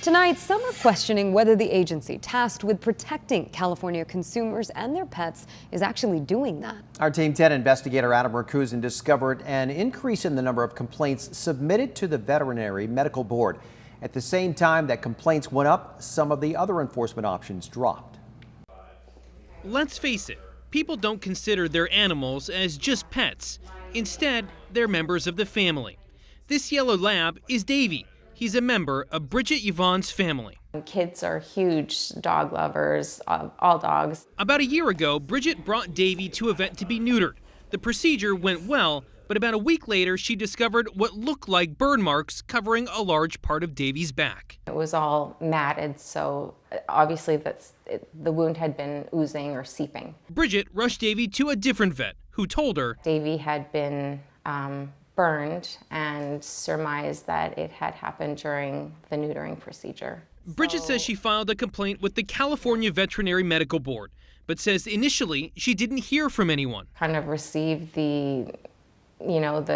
Tonight, some are questioning whether the agency tasked with protecting California consumers and their pets is actually doing that. Our Team 10 investigator Adam Rakusin discovered an increase in the number of complaints submitted to the Veterinary Medical Board. At the same time that complaints went up, some of the other enforcement options dropped. Let's face it, people don't consider their animals as just pets. Instead, they're members of the family. This yellow lab is Davy. He's a member of Bridget Yvonne's family. Kids are huge dog lovers, all dogs. About a year ago, Bridget brought Davy to a vet to be neutered. The procedure went well, but about a week later, she discovered what looked like burn marks covering a large part of Davy's back. It was all matted, so obviously the wound had been oozing or seeping. Bridget rushed Davy to a different vet, who told her Davy had been burned and surmised that it had happened during the neutering procedure. Bridget says she filed a complaint with the California Veterinary Medical Board, but says initially she didn't hear from anyone. Kind of received the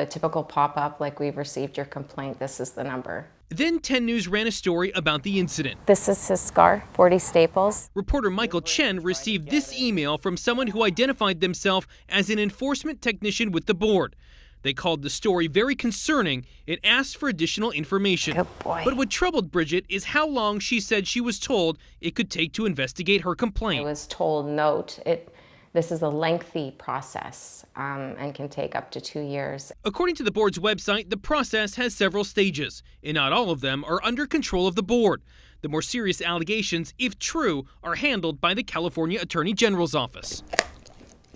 typical pop-up like, we've received your complaint, this is the number. Then 10 News ran a story about the incident. This is his scar, 40 staples. Reporter Michael Chen received this email from someone who identified themselves as an enforcement technician with the board. They called the story very concerning. It asked for additional information. Good boy. But what troubled Bridget is how long she said she was told it could take to investigate her complaint. I was told, note, this is a lengthy process and can take up to 2 years. According to the board's website, the process has several stages, and not all of them are under control of the board. The more serious allegations, if true, are handled by the California Attorney General's office.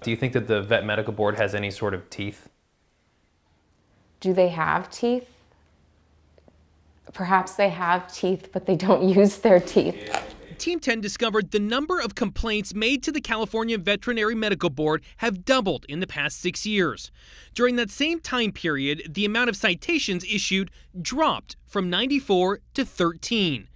Do you think that the Vet Medical Board has any sort of teeth? Do they have teeth? Perhaps they have teeth, but they don't use their teeth. Team 10 discovered the number of complaints made to the California Veterinary Medical Board have doubled in the past 6 years. During that same time period, the amount of citations issued dropped from 94 to 13.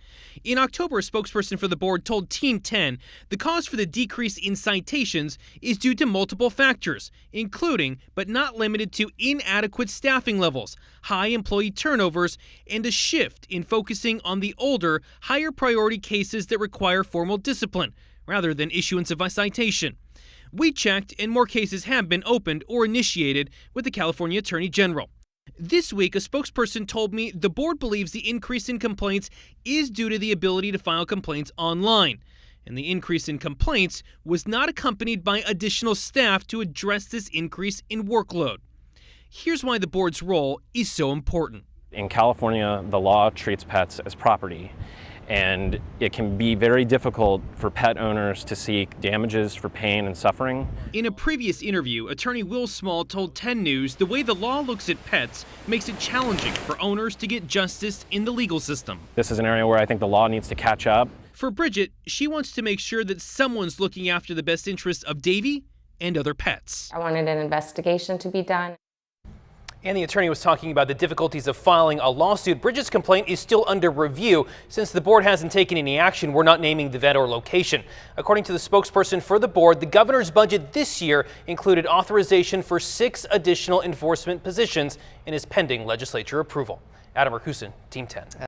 In October, a spokesperson for the board told Team 10 the cause for the decrease in citations is due to multiple factors, including but not limited to inadequate staffing levels, high employee turnovers, and a shift in focusing on the older, higher priority cases that require formal discipline rather than issuance of a citation. We checked, and more cases have been opened or initiated with the California Attorney General. This week, a spokesperson told me the board believes the increase in complaints is due to the ability to file complaints online. And the increase in complaints was not accompanied by additional staff to address this increase in workload. Here's why the board's role is so important. In California, the law treats pets as property, and it can be very difficult for pet owners to seek damages for pain and suffering. In a previous interview, attorney Will Small told 10 News the way the law looks at pets makes it challenging for owners to get justice in the legal system. This is an area where I think the law needs to catch up. For Bridget, she wants to make sure that someone's looking after the best interests of Davy and other pets. I wanted an investigation to be done. And the attorney was talking about the difficulties of filing a lawsuit. Bridget's complaint is still under review. Since the board hasn't taken any action, we're not naming the vet or location. According to the spokesperson for the board, the governor's budget this year included authorization for 6 additional enforcement positions and is pending legislature approval. Adam Rakusin, Team 10.